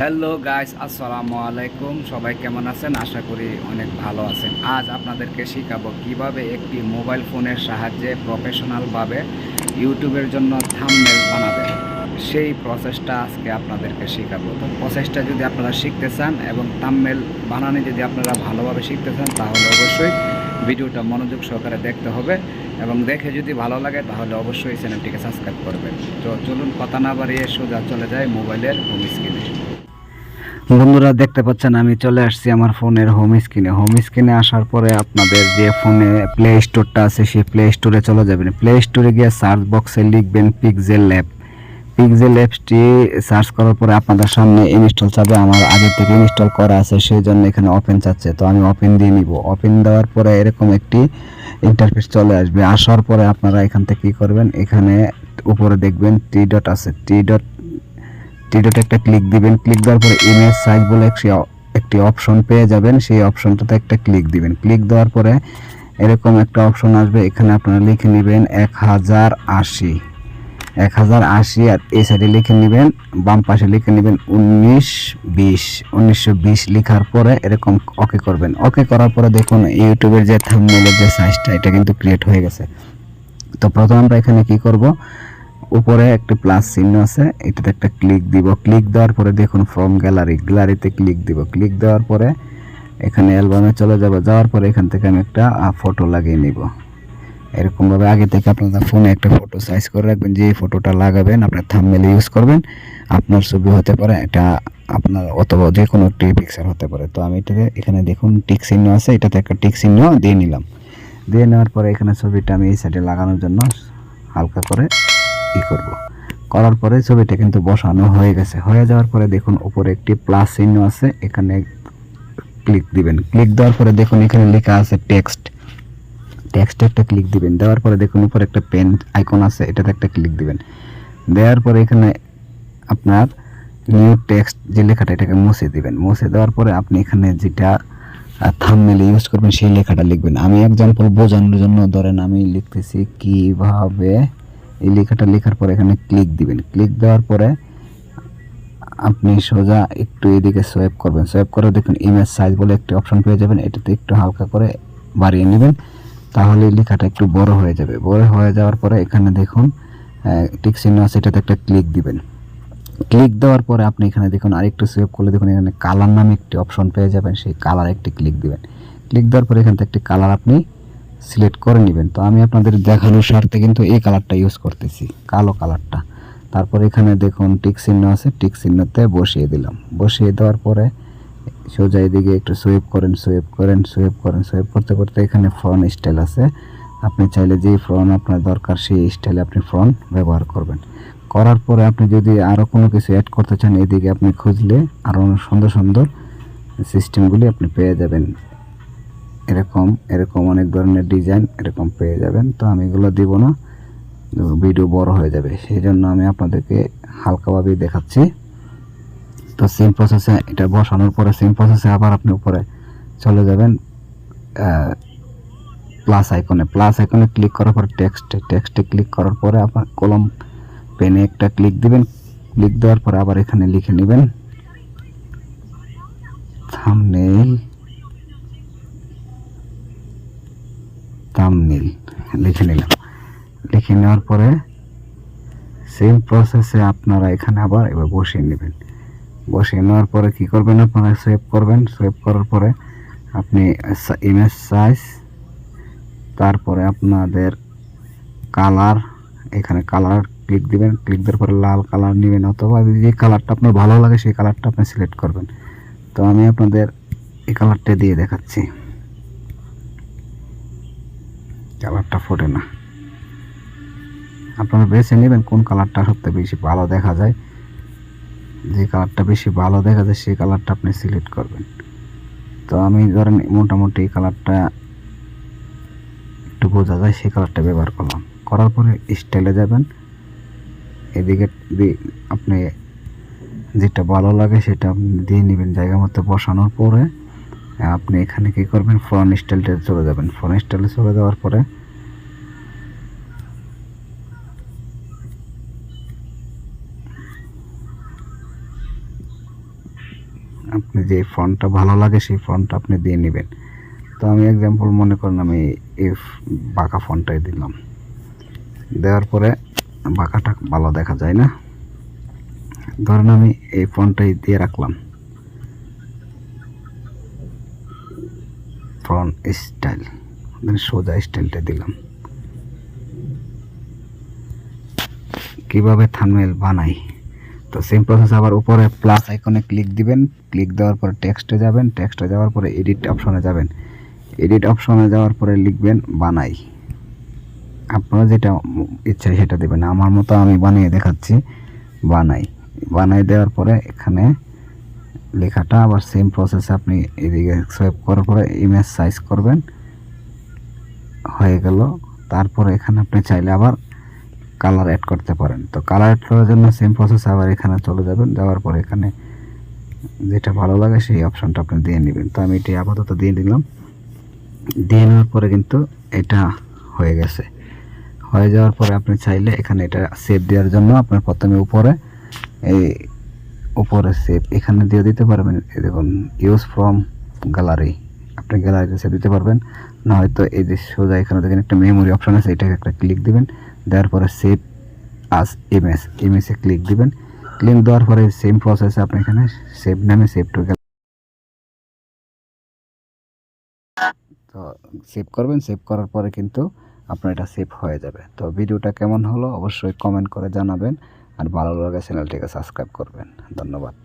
Hello guys, আসসালামু আলাইকুম। সবাই কেমন আছেন? আশা করি অনেক ভালো আছেন। আজ আপনাদেরকে শেখাবো কিভাবে একটি মোবাইল ফোনের সাহায্যে প্রফেশনালভাবে ইউটিউবের জন্য থাম্বনেল বানাবেন। সেই প্রসেসটা আজকে আপনাদেরকে শেখাবো। তো প্রসেসটা যদি আপনারা শিখতে চান এবং থাম্বনেল বানানো যদি আপনারা ভালোভাবে শিখতে চান, তাহলে অবশ্যই ভিডিওটা মনোযোগ সহকারে দেখতে হবে এবং দেখে যদি ভালো লাগে তাহলে অবশ্যই চ্যানেলটিকে সাবস্ক্রাইব করবেন। তো চলুন কথা না বাড়িয়ে সোজা চলে যায় মোবাইলের হোম স্ক্রিনে। বন্ধুরা, দেখতে পাচ্ছেন আমি চলে আসছি আমার ফোনের হোম স্ক্রিনে আসার পরে আপনাদের যে ফোনে প্লে স্টোরটা আছে সেই প্লে স্টোরে চলে যাবেন। প্লে স্টোরে গিয়ে সার্চ বক্সে লিখবেন পিক্সেল অ্যাপসটি সার্চ করার পরে আপনাদের সামনে ইনস্টল চাবে। আমার আগে থেকে ইনস্টল করা আছে, সেই জন্য এখানে ওপেন চাচ্ছে, তো আমি ওপেন দিয়ে নিব। ওপেন দেওয়ার পরে এরকম একটি ইন্টারফেস চলে আসবে। আসার পরে আপনারা এখান থেকে কী করবেন, এখানে উপরে দেখবেন টি ডট আছে, টি ডট একটা ক্লিক দিবেন। ক্লিক দেওয়ার পরে ইমেজ সাইজ বলে একটি অপশন পেয়ে যাবেন। সেই অপশনটাতে একটা ক্লিক দিবেন। ক্লিক দেওয়ার পরে এরকম একটা অপশন আসবে, এখানে আপনারা লিখে নেবেন 1080 আর এই সাইডে লিখে নেবেন, বাম পাশে লিখে নেবেন 1920 লেখার পরে এরকম ওকে করবেন। ওকে করার পরে দেখুন ইউটিউবের যে থাম্বনেলের যে সাইজটা এটা কিন্তু ক্রিয়েট হয়ে গেছে। তো প্রথমে আমরা এখানে কি করব, উপরে একটা প্লাস চিহ্ন আছে, এটাতে একটা ক্লিক দিব। ক্লিক দেওয়ার পরে দেখুন ফ্রম গ্যালারিতে ক্লিক দিব। ক্লিক দেওয়ার পরে এখানে অ্যালবামে চলে যাব। যাওয়ার পরে এখান থেকে আমি একটা ফটো লাগিয়ে নিব। এরকমভাবে আগে থেকে আপনাদের ফোনে একটা ফটো সাইজ করে রাখবেন। যে ফটোটা লাগাবেন আপনার থাম্বনেলে ইউজ করবেন, আপনার ছবি হতে পারে, এটা আপনার অথবা যে কোনো একটি পিকচার হতে পারে। তো আমি এটাতে এখানে দেখুন টিক চিহ্ন আছে, এটাতে একটা টিক চিহ্ন দিয়ে নিলাম। দিয়ে নেওয়ার পরে এখানে ছবিটা আমি এই সাইডে লাগানোর জন্য হালকা করে করব। করার পরে ছবিটা কিন্তু বসানো হয়ে গেছে। হয়ে যাওয়ার পরে দেখুন উপরে একটি প্লাস চিহ্ন আছে, এখানে ক্লিক দিবেন। ক্লিক দেওয়ার পরে দেখুন এখানে লেখা আছে টেক্সটে একটা ক্লিক দিবেন। দেওয়ার পরে দেখুন উপরে একটা পেন আইকন আছে, এটাতে একটা ক্লিক দিবেন। দেওয়ার পরে এখানে আপনার নিউ টেক্সট যে লেখাটা এটাকে মুছে দিবেন। মুছে দেওয়ার পরে আপনি এখানে যেটা থাম্বনেলে ইউজ করবেন সেই লেখাটা লিখবেন। আমি এক্সাম্পল বোঝানোর জন্য ধরেন আমি লিখতেছি কিভাবে, এই লেখাটা লেখার পরে এখানে ক্লিক দিবেন। ক্লিক দেওয়ার পরে আপনি সোজা একটু এদিকে সোয়েপ করবেন। সোয়েপ করে দেখুন ইমেজ সাইজ বলে একটি অপশন পেয়ে যাবেন, এটাতে একটু হালকা করে বাড়িয়ে নেবেন, তাহলে লেখাটা একটু বড় হয়ে যাবে। বড় হয়ে যাওয়ার পরে এখানে দেখুন টিক চিহ্ন আছে, এটাতে একটা ক্লিক দিবেন। ক্লিক দেওয়ার পরে আপনি এখানে দেখুন আরেকটু সোয়েপ করলে দেখুন এখানে কালার নামে একটি অপশন পেয়ে যাবেন, সেই কালার একটি ক্লিক দিবেন। ক্লিক দেওয়ার পরে এখান থেকে একটি কালার আপনি সিলেক্ট করে নেবেন। তো আমি আপনাদের দেখানোর স্বার্থে কিন্তু এই কালারটা ইউজ করতেছি, কালো কালারটা। তারপর এখানে দেখুন টিক চিহ্ন আছে, টিক চিহ্নতে বসিয়ে দিলাম। বসিয়ে দেওয়ার পরে সোজা এদিকে একটু সোয়েপ করতে করতে এখানে ফ্রন্ট স্টাইল আছে, আপনি চাইলে যেই ফ্রন্ট আপনার দরকার সেই স্টাইলে আপনি ফ্রন্ট ব্যবহার করবেন। করার পরে আপনি যদি আরও কোনো কিছু অ্যাড করতে চান, এদিকে আপনি খুঁজলে আরও সুন্দর সুন্দর সিস্টেমগুলি আপনি পেয়ে যাবেন। এরকম অনেক ধরনের ডিজাইন এরকম পেয়ে যাবেন। তো আমি এগুলো দিব না, ভিডিও বড় হয়ে যাবে, সেই জন্য আমি আপনাদেরকে হালকাভাবেই দেখাচ্ছি। তো সেম প্রসেসে এটা বসানোর পরে সেম প্রসেসে আবার আপনি উপরে চলে যাবেন প্লাস আইকনে ক্লিক করার পর টেক্সটে ক্লিক করার পরে আপনার কলম পেনে একটা ক্লিক দিবেন। ক্লিক দেওয়ার পরে আবার এখানে লিখে নেবেন থাম্বনেল লিখে নিলাম। লিখে নেওয়ার পরে সেম প্রসেসে আপনারা এখানে আবার এবার বসিয়ে নেবেন। বসিয়ে নেওয়ার পরে কী করবেন, আপনারা সেভ করবেন। সেভ করার পরে আপনি ইমেজ সাইজ, তারপরে আপনাদের কালার, এখানে কালার ক্লিক দিবেন। ক্লিক দেওয়ার পরে লাল কালার নেবেন, অথবা যে কালারটা আপনার ভালো লাগে সেই কালারটা আপনি সিলেক্ট করবেন। তো আমি আপনাদের এই কালারটা দিয়ে দেখাচ্ছি, কালারটা ফোটে না, আপনারা বেছে নেবেন কোন কালারটা সবথেকে বেশি ভালো দেখা যায়। যে কালারটা বেশি ভালো দেখা যায় সেই কালারটা আপনি সিলেক্ট করবেন। তো আমি ধরেন মোটামুটি এই কালারটা একটু বোঝা যায় সেই কালারটা ব্যবহার করলাম। করার পরে স্টাইলে যাবেন, এদিকে আপনি যেটা ভালো লাগে সেটা আপনি দিয়ে নেবেন। জায়গা মতো বসানোর পরে আপনি এখানে কী করবেন, ফ্রন্ট স্টাইলটা চলে যাবেন। ফ্রন্ট স্টাইলে চলে যাওয়ার পরে আপনি যে ফন্টটা ভালো লাগে সেই ফন্টটা আপনি দিয়ে নেবেন। তো আমি এক্সাম্পল মনে করেন আমি এই বাঁকা ফন্টটাই দিলাম, দেওয়ার পরে বাঁকাটা ভালো দেখা যায় না, ধরেন আমি এই ফন্টটাই দিয়ে রাখলাম, ফ্রন্ট স্টাইল, সোজা স্টাইলটা দিলাম। কিভাবে থাম্বনেল বানাই, তো সেম প্রসেস আবার উপরে প্লাস আইকনে ক্লিক দিবেন, ক্লিক দেওয়ার পরে টেক্সটে যাবেন, টেক্সটে যাওয়ার পরে এডিট অপশনে যাবেন, এডিট অপশনে যাওয়ার পরে লিখবেন বানাই, আপনারা যেটা ইচ্ছা সেটা দেবেন, আমার মতো আমি বানিয়ে দেখাচ্ছি, বানাই, বানাই দেওয়ার পরে এখানে লেখাটা আবার সেম প্রসেসে আপনি এদিকে সোয়াইপ করার পরে ইমেজ সাইজ করবেন, হয়ে গেল। তারপরে এখানে আপনি চাইলে আবার কালার অ্যাড করতে পারেন, তো কালার অ্যাড করার জন্য সেম প্রসেস আবার এখানে চলে যাবেন, যাওয়ার পরে এখানে যেটা ভালো লাগে সেই অপশনটা আপনি দিয়ে নেবেন। তো আমি এটি আপাতত দিয়ে দিলাম, দিয়ে নেওয়ার পরে কিন্তু এটা হয়ে গেছে। হয়ে যাওয়ার পরে আপনি চাইলে এখানে এটা সেভ দেওয়ার জন্য আপনার প্রথমে উপরে এই উপরে সেভ এখানে দিয়ে দিতে পারবেন, এই দেখুন ইউজ ফ্রম গ্যালারি, আপনি গ্যালারিতে সেভ দিতে পারবেন, না হয়তো এই যে সোজা এখানে দেখেন একটা মেমোরি অপশন আছে, এটাকে একটা ক্লিক দিবেন, দেওয়ার পরে সেভ আস ইমেজ, ইমেজে ক্লিক দিবেন, ক্লিক দেওয়ার পরে সেম প্রসেসে আপনি এখানে সেভ নামে সেভ টু গ্যালারি, তো সেভ করবেন, সেভ করার পরে কিন্তু আপনার এটা সেভ হয়ে যাবে। তো ভিডিওটা কেমন হলো অবশ্যই কমেন্ট করে জানাবেন, আর ভালো লাগে চ্যানেলটিকে সাবস্ক্রাইব করবেন। ধন্যবাদ।